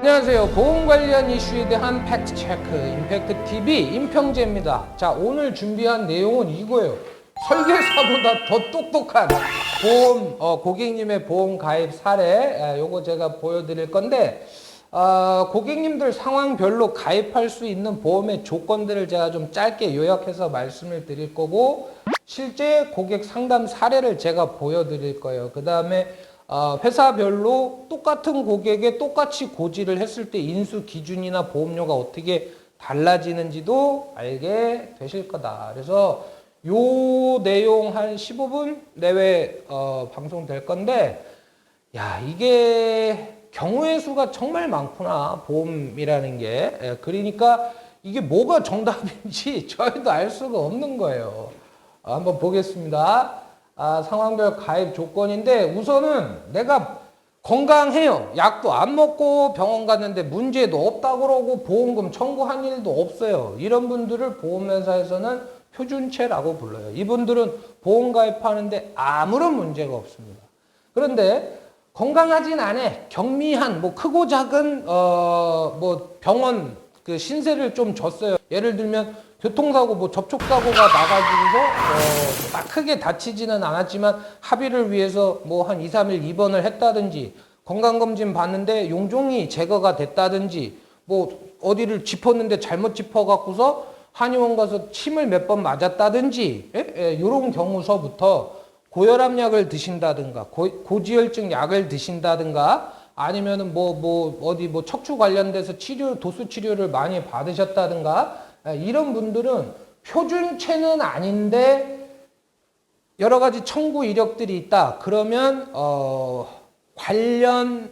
안녕하세요. 보험 관련 이슈에 대한 팩트체크 임팩트TV 임평재입니다. 자, 오늘 준비한 내용은 이거예요. 설계사보다 더 똑똑한 보험 고객님의 보험 가입 사례, 요거 제가 보여드릴 건데, 고객님들 상황별로 가입할 수 있는 보험의 조건들을 제가 좀 짧게 요약해서 말씀을 드릴 거고, 실제 고객 상담 사례를 제가 보여드릴 거예요. 그 다음에 회사별로 똑같은 고객에 똑같이 고지를 했을 때 인수 기준이나 보험료가 어떻게 달라지는지도 알게 되실 거다. 그래서 요 내용 한 15분 내외 방송될 건데, 야, 이게 경우의 수가 정말 많구나, 보험이라는 게. 그러니까 이게 뭐가 정답인지 저희도 알 수가 없는 거예요. 한번 보겠습니다. 상황별 가입 조건인데, 우선은 내가 건강해요. 약도 안 먹고 병원 갔는데 문제도 없다고 그러고 보험금 청구한 일도 없어요. 이런 분들을 보험회사에서는 표준체라고 불러요. 이분들은 보험 가입하는데 아무런 문제가 없습니다. 그런데 건강하진 않아. 경미한 뭐 크고 작은 뭐 병원 그 신세를 좀 졌어요. 예를 들면 교통사고, 뭐 접촉사고가 나가지고서 막 크게 다치지는 않았지만 합의를 위해서 뭐 한 2, 3일 입원을 했다든지, 건강검진 봤는데 용종이 제거가 됐다든지, 뭐 어디를 짚었는데 잘못 짚어갖고서 한의원 가서 침을 몇 번 맞았다든지, 이런 경우서부터 고혈압 약을 드신다든가, 고지혈증 약을 드신다든가, 아니면은 어디 척추 관련돼서 도수 치료를 많이 받으셨다든가, 이런 분들은 표준체는 아닌데 여러 가지 청구 이력들이 있다. 그러면 관련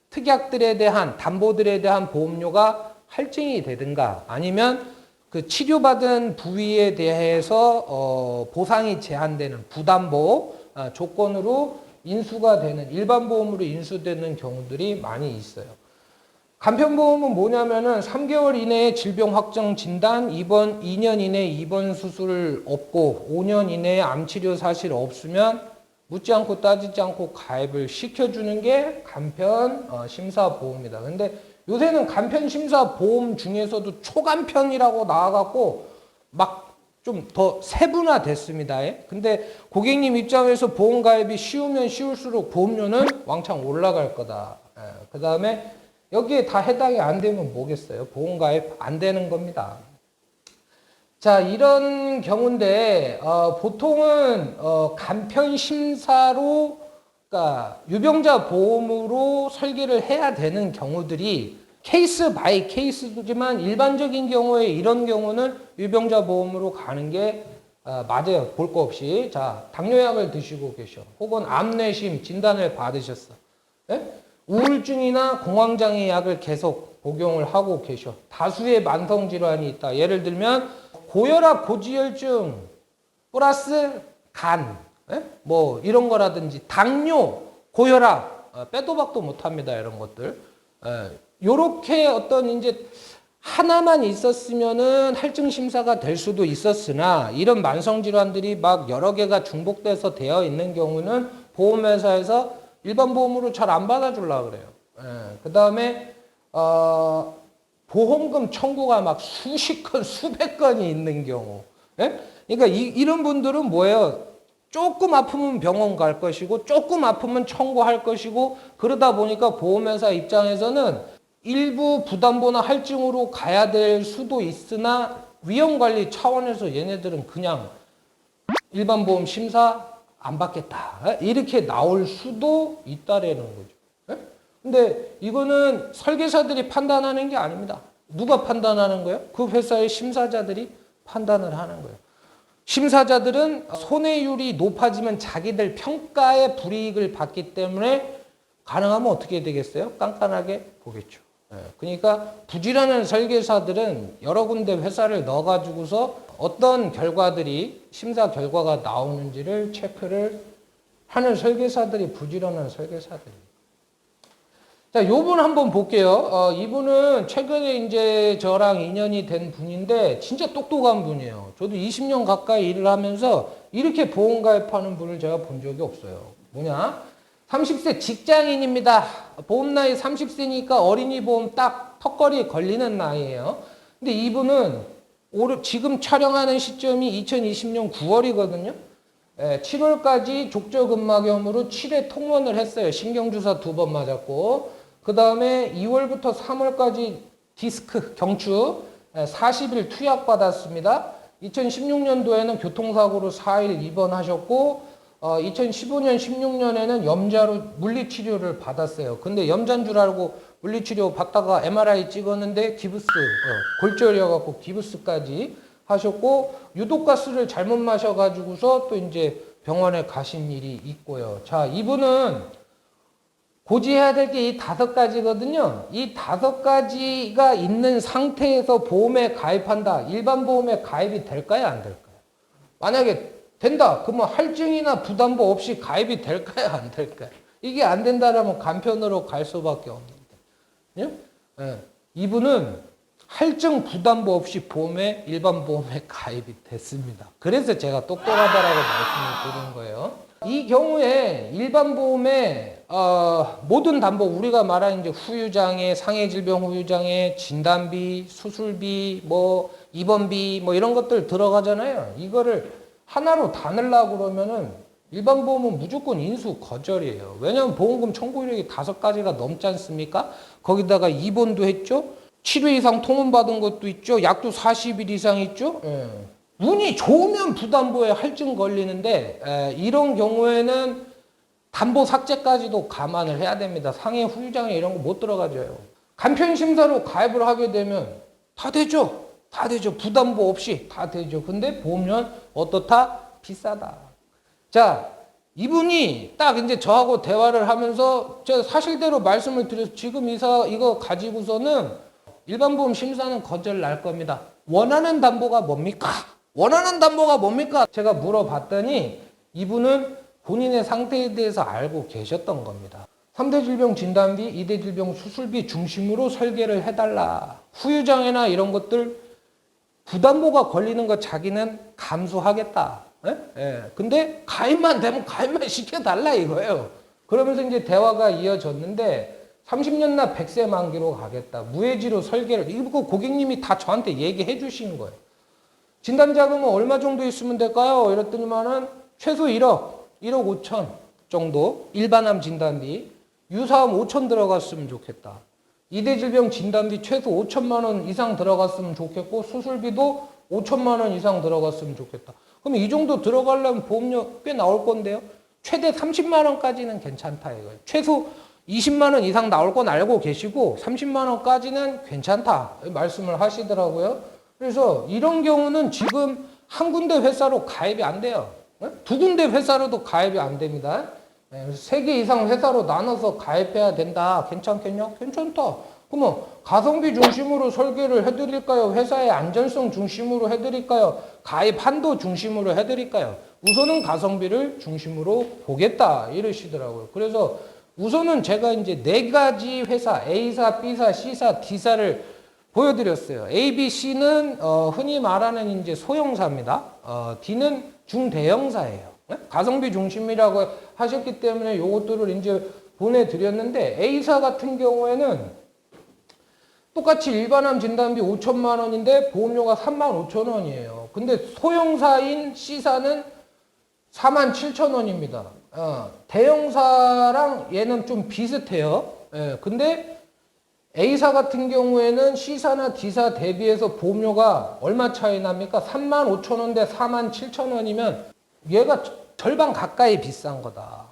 특약들에 대한 담보들에 대한 보험료가 할증이 되든가, 아니면 그 치료받은 부위에 대해서 보상이 제한되는 부담보 조건으로 인수가 되는, 일반 보험으로 인수되는 경우들이 많이 있어요. 간편보험은 뭐냐면은 3개월 이내에 질병 확정 진단, 입원 2년 이내에 입원 수술 없고 5년 이내에 암치료 사실 없으면 묻지 않고 따지지 않고 가입을 시켜주는 게 간편 심사보험이다. 근데 요새는 간편 심사보험 중에서도 초간편이라고 나와갖고 막 좀 더 세분화됐습니다. 근데 고객님 입장에서 보험 가입이 쉬우면 쉬울수록 보험료는 왕창 올라갈 거다. 그 다음에 여기에 다 해당이 안 되면 뭐겠어요? 보험 가입 안 되는 겁니다. 자, 이런 경우인데 보통은 간편 심사로, 그러니까 유병자 보험으로 설계를 해야 되는 경우들이 케이스 바이 케이스지만, 일반적인 경우에 이런 경우는 유병자 보험으로 가는 게 맞아요. 볼 거 없이. 자, 당뇨약을 드시고 계셔. 혹은 암내심 진단을 받으셨어. 우울증이나 공황장애 약을 계속 복용을 하고 계셔. 다수의 만성질환이 있다. 예를 들면 고혈압, 고지혈증 플러스 간, 뭐 이런 거라든지 당뇨, 고혈압, 빼도 박도 못합니다. 이런 것들. 요렇게 어떤 이제 하나만 있었으면은 할증 심사가 될 수도 있었으나, 이런 만성 질환들이 막 여러 개가 중복돼서 되어 있는 경우는 보험회사에서 일반 보험으로 잘 안 받아주려고 그래요. 그 다음에 보험금 청구가 막 수십 건, 수백 건이 있는 경우. 그러니까 이런 분들은 뭐예요? 조금 아프면 병원 갈 것이고, 조금 아프면 청구할 것이고, 그러다 보니까 보험회사 입장에서는 일부 부담보나 할증으로 가야 될 수도 있으나, 위험관리 차원에서 얘네들은 그냥 일반 보험 심사 안 받겠다, 이렇게 나올 수도 있다라는 거죠. 근데 이거는 설계사들이 판단하는 게 아닙니다. 누가 판단하는 거예요? 그 회사의 심사자들이 판단을 하는 거예요. 심사자들은 손해율이 높아지면 자기들 평가에 불이익을 받기 때문에 가능하면 어떻게 되겠어요? 깐깐하게 보겠죠. 그러니까 부지런한 설계사들은 여러 군데 회사를 넣어가지고서 어떤 결과들이, 심사 결과가 나오는지를 체크를 하는 설계사들이 부지런한 설계사들입니다. 자, 요분 한번 볼게요. 이분은 최근에 이제 저랑 인연이 된 분인데 진짜 똑똑한 분이에요. 저도 20년 가까이 일을 하면서 이렇게 보험 가입하는 분을 제가 본 적이 없어요. 뭐냐? 30세 직장인입니다. 보험 나이 30세니까 어린이 보험 딱 턱걸이에 걸리는 나이예요. 근데 이분은 지금 촬영하는 시점이 2020년 9월이거든요. 7월까지 족저근막염으로 7회 통원을 했어요. 신경주사 2번 맞았고, 그 다음에 2월부터 3월까지 디스크 경추 40일 투약 받았습니다. 2016년도에는 교통사고로 4일 입원하셨고, 2015년, 16년에는 염자로 물리치료를 받았어요. 근데 염자인 줄 알고 물리치료 받다가 MRI 찍었는데 기부스, 골절이어갖고 기부스까지 하셨고, 유독가스를 잘못 마셔가지고서 또 이제 병원에 가신 일이 있고요. 자, 이분은 고지해야 될 게 이 5가지거든요. 이 5가지가 있는 상태에서 보험에 가입한다. 일반 보험에 가입이 될까요? 안 될까요? 만약에 된다. 그러면 할증이나 부담보 없이 가입이 될까요? 안 될까요? 이게 안 된다라면 간편으로 갈 수밖에 없는데. 예? 이분은 할증 부담보 없이 일반 보험에 가입이 됐습니다. 그래서 제가 똑똑하다라고 말씀을 드린 거예요. 이 경우에 일반 보험에 모든 담보, 우리가 말하는 이제 후유장애, 상해질병 후유장애, 진단비, 수술비, 뭐 입원비 뭐 이런 것들 들어가잖아요. 이거를 하나로 다 넣으려고 그러면은 일반 보험은 무조건 인수 거절이에요. 왜냐하면 보험금 청구율이 5가지가 넘지 않습니까? 거기다가 입원도 했죠. 7회 이상 통원받은 것도 있죠. 약도 40일 이상 있죠. 운이 좋으면 부담보에 할증 걸리는데 이런 경우에는 담보 삭제까지도 감안을 해야 됩니다. 상해 후유장애 이런 거 못 들어가져요. 간편심사로 가입을 하게 되면 다 되죠. 다 되죠. 부담보 없이 다 되죠. 근데 보험료는 어떻다? 비싸다. 자, 이분이 딱 이제 저하고 대화를 하면서 제가 사실대로 말씀을 드려서 지금 이거 가지고서는 일반 보험 심사는 거절 날 겁니다. 원하는 담보가 뭡니까? 원하는 담보가 뭡니까? 제가 물어봤더니 이분은 본인의 상태에 대해서 알고 계셨던 겁니다. 3대 질병 진단비, 2대 질병 수술비 중심으로 설계를 해달라. 후유장애나 이런 것들 부담보가 걸리는 거 자기는 감수하겠다. 근데 가입만 되면 가입만 시켜달라 이거예요. 그러면서 이제 대화가 이어졌는데 30년 나 100세 만기로 가겠다. 무해지로 설계를. 이거 고객님이 다 저한테 얘기해 주신 거예요. 진단자금은 얼마 정도 있으면 될까요? 이랬더니만은 최소 1억 5천 정도 일반암 진단비. 유사암 5천 들어갔으면 좋겠다. 2대 질병 진단비 최소 5천만 원 이상 들어갔으면 좋겠고 수술비도 5천만 원 이상 들어갔으면 좋겠다. 그럼 이 정도 들어가려면 보험료 꽤 나올 건데요. 최대 30만 원까지는 괜찮다 이거예요. 최소 20만 원 이상 나올 건 알고 계시고 30만 원까지는 괜찮다 말씀을 하시더라고요. 그래서 이런 경우는 지금 한 군데 회사로 가입이 안 돼요. 2군데 회사로도 가입이 안 됩니다. 3개 이상 회사로 나눠서 가입해야 된다. 괜찮겠냐? 괜찮다. 그러면 가성비 중심으로 설계를 해드릴까요? 회사의 안전성 중심으로 해드릴까요? 가입 한도 중심으로 해드릴까요? 우선은 가성비를 중심으로 보겠다 이러시더라고요. 그래서 우선은 제가 이제 4가지 회사 A사, B사, C사, D사를 보여드렸어요. A, B, C는 흔히 말하는 이제 소형사입니다. D는 중대형사예요. 가성비 중심이라고 하셨기 때문에 요것들을 이제 보내드렸는데 A사 같은 경우에는 똑같이 일반암 진단비 5천만 원인데 보험료가 3만 5천 원이에요. 근데 소형사인 C사는 4만 7천 원입니다. 대형사랑 얘는 좀 비슷해요. 근데 A사 같은 경우에는 C사나 D사 대비해서 보험료가 얼마 차이 납니까? 3만 5천 원대 4만 7천 원이면 얘가 절반 가까이 비싼 거다.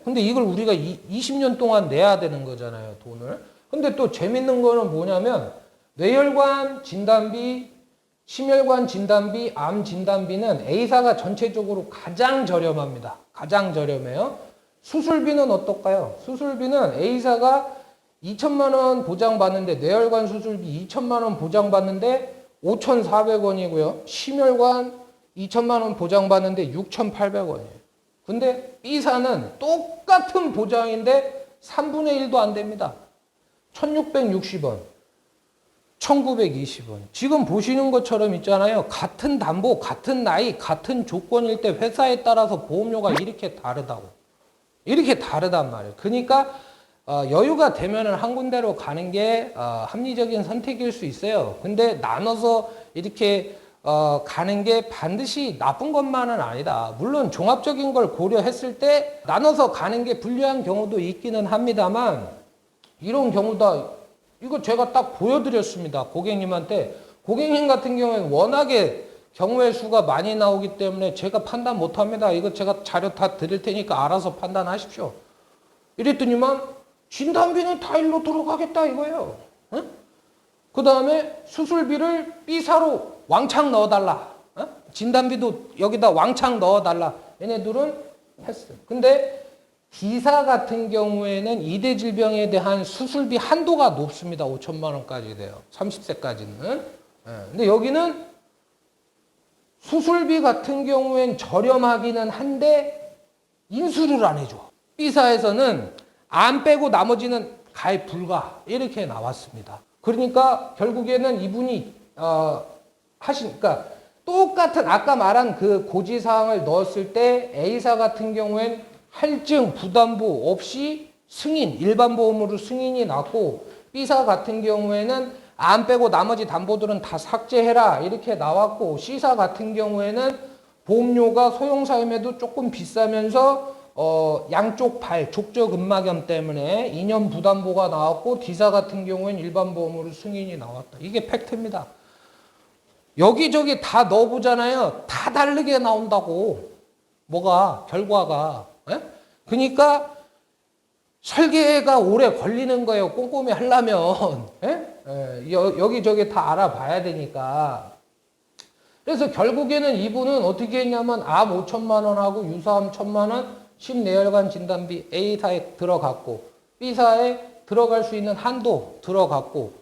근데 이걸 우리가 20년 동안 내야 되는 거잖아요, 돈을. 근데 또 재밌는 거는 뭐냐면 뇌혈관 진단비, 심혈관 진단비, 암 진단비는 A사가 전체적으로 가장 저렴합니다. 가장 저렴해요. 수술비는 어떨까요? 수술비는 A사가 2천만 원 보장받는데 뇌혈관 수술비 2천만 원 보장받는데 5,400원이고요. 심혈관 2천만 원 보장받는데 6,800원이에요. 근데 B사는 똑같은 보장인데 3분의 1도 안 됩니다. 1,660원, 1,920원. 지금 보시는 것처럼 있잖아요. 같은 담보, 같은 나이, 같은 조건일 때 회사에 따라서 보험료가 이렇게 다르다고. 이렇게 다르단 말이에요. 그러니까 여유가 되면은 한 군데로 가는 게 합리적인 선택일 수 있어요. 근데 나눠서 이렇게 가는 게 반드시 나쁜 것만은 아니다. 물론 종합적인 걸 고려했을 때 나눠서 가는 게 불리한 경우도 있기는 합니다만 이런 경우다. 이거 제가 딱 보여드렸습니다. 고객님한테. 고객님 같은 경우에는 워낙에 경우의 수가 많이 나오기 때문에 제가 판단 못합니다. 이거 제가 자료 다 드릴 테니까 알아서 판단하십시오. 이랬더니만 진단비는 다 일로 들어가겠다 이거예요. 응? 그 다음에 수술비를 B사로 왕창 넣어달라. 어? 진단비도 여기다 왕창 넣어달라. 얘네들은 했어요. 근데 D사 같은 경우에는 이대 질병에 대한 수술비 한도가 높습니다. 5천만 원까지 돼요. 30세까지는. 근데 여기는 수술비 같은 경우엔 저렴하기는 한데 인수를 안 해줘. B사에서는 안 빼고 나머지는 가입 불가 이렇게 나왔습니다. 그러니까 결국에는 이분이 그러니까 똑같은 아까 말한 그 고지사항을 넣었을 때 A사 같은 경우엔 할증 부담보 없이 승인 일반 보험으로 승인이 났고 B사 같은 경우에는 안 빼고 나머지 담보들은 다 삭제해라 이렇게 나왔고 C사 같은 경우에는 보험료가 소형사임에도 조금 비싸면서 양쪽 발 족저근막염 때문에 2년 부담보가 나왔고 D사 같은 경우에는 일반 보험으로 승인이 나왔다. 이게 팩트입니다. 여기저기 다 넣어보잖아요. 다 다르게 나온다고. 뭐가 결과가. 그러니까 설계가 오래 걸리는 거예요. 꼼꼼히 하려면. 여기저기 다 알아봐야 되니까. 그래서 결국에는 이분은 어떻게 했냐면 암 5천만 원하고 유사암 1천만 원 10내열관 진단비 A사에 들어갔고 B사에 들어갈 수 있는 한도 들어갔고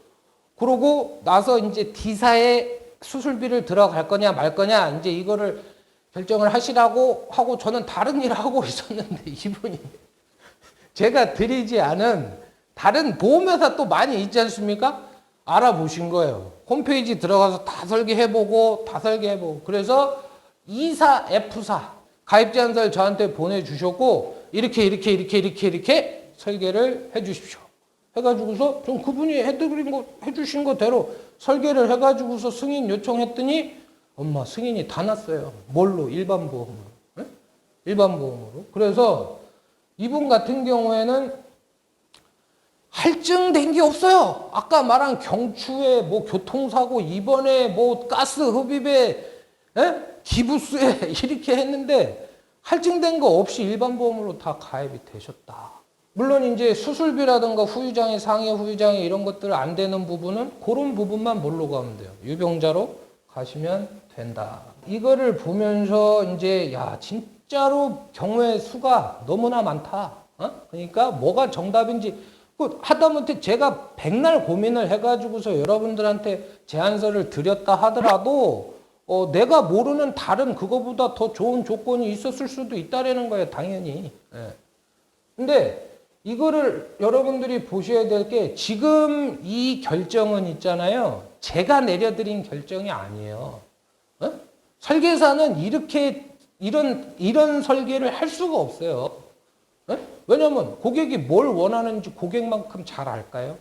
그러고 나서 이제 D사에 수술비를 들어갈 거냐 말 거냐 이제 이거를 결정을 하시라고 하고 저는 다른 일을 하고 있었는데 이분이 제가 드리지 않은 다른 보험회사 또 많이 있지 않습니까? 알아보신 거예요. 홈페이지 들어가서 다 설계해보고 그래서 E사, F사 가입 제안서를 저한테 보내주셨고 이렇게 설계를 해주십시오. 해가지고서 좀 그분이 해주신 거대로 설계를 해가지고서 승인 요청했더니 엄마 승인이 다 났어요. 뭘로? 일반 보험으로. 네? 일반 보험으로. 그래서 이분 같은 경우에는 할증된 게 없어요. 아까 말한 경추에 뭐 교통사고 입원에 뭐 가스 흡입에 기부스에 이렇게 했는데 할증된 거 없이 일반 보험으로 다 가입이 되셨다. 물론 이제 수술비라든가 후유장애, 상해 후유장애 이런 것들 안 되는 부분은 그런 부분만 뭘로 가면 돼요. 유병자로 가시면 된다. 이거를 보면서 이제 야 진짜로 경우의 수가 너무나 많다. 그러니까 뭐가 정답인지 하다못해 제가 백날 고민을 해가지고서 여러분들한테 제안서를 드렸다 하더라도 내가 모르는 다른 그거보다 더 좋은 조건이 있었을 수도 있다라는 거예요. 당연히. 근데 이거를 여러분들이 보셔야 될 게 지금 이 결정은 있잖아요. 제가 내려드린 결정이 아니에요. 설계사는 이런 설계를 할 수가 없어요. 왜냐면 고객이 뭘 원하는지 고객만큼 잘 알까요?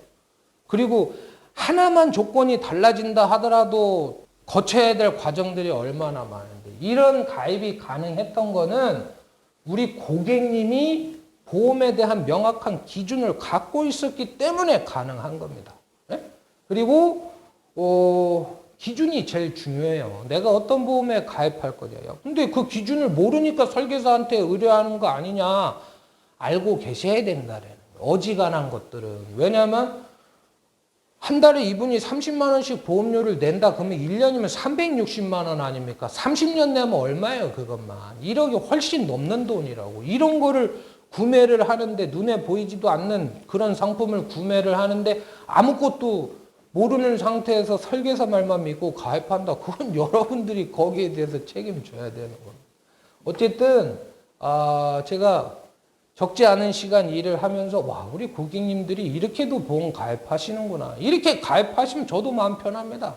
그리고 하나만 조건이 달라진다 하더라도 거쳐야 될 과정들이 얼마나 많은데 이런 가입이 가능했던 거는 우리 고객님이 보험에 대한 명확한 기준을 갖고 있었기 때문에 가능한 겁니다. 그리고 기준이 제일 중요해요. 내가 어떤 보험에 가입할 거냐요. 근데 그 기준을 모르니까 설계사한테 의뢰하는 거 아니냐. 알고 계셔야 된다라는 거예요. 어지간한 것들은. 왜냐하면 한 달에 이분이 30만 원씩 보험료를 낸다 그러면 1년이면 360만 원 아닙니까? 30년 내면 얼마예요 그것만. 1억이 훨씬 넘는 돈이라고. 이런 거를 구매를 하는데 눈에 보이지도 않는 그런 상품을 구매를 하는데 아무것도 모르는 상태에서 설계사 말만 믿고 가입한다. 그건 여러분들이 거기에 대해서 책임져야 되는 겁니다. 어쨌든 제가 적지 않은 시간 일을 하면서 와 우리 고객님들이 이렇게도 보험 가입하시는구나. 이렇게 가입하시면 저도 마음 편합니다.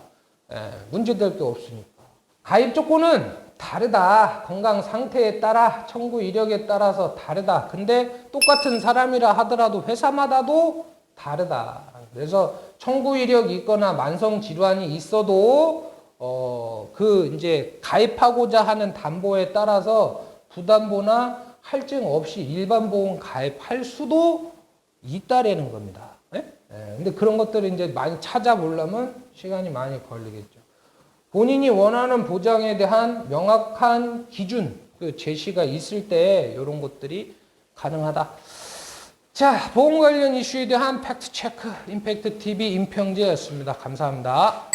문제될 게 없으니까. 가입 조건은 다르다. 건강 상태에 따라, 청구 이력에 따라서 다르다. 근데 똑같은 사람이라 하더라도 회사마다도 다르다. 그래서 청구 이력이 있거나 만성 질환이 있어도 이제 가입하고자 하는 담보에 따라서 부담보나 할증 없이 일반 보험 가입할 수도 있다라는 겁니다. 예? 근데 그런 것들을 이제 많이 찾아보려면 시간이 많이 걸리겠죠. 본인이 원하는 보장에 대한 명확한 기준, 그 제시가 있을 때 이런 것들이 가능하다. 자, 보험 관련 이슈에 대한 팩트 체크, 임팩트 TV 임평재였습니다. 감사합니다.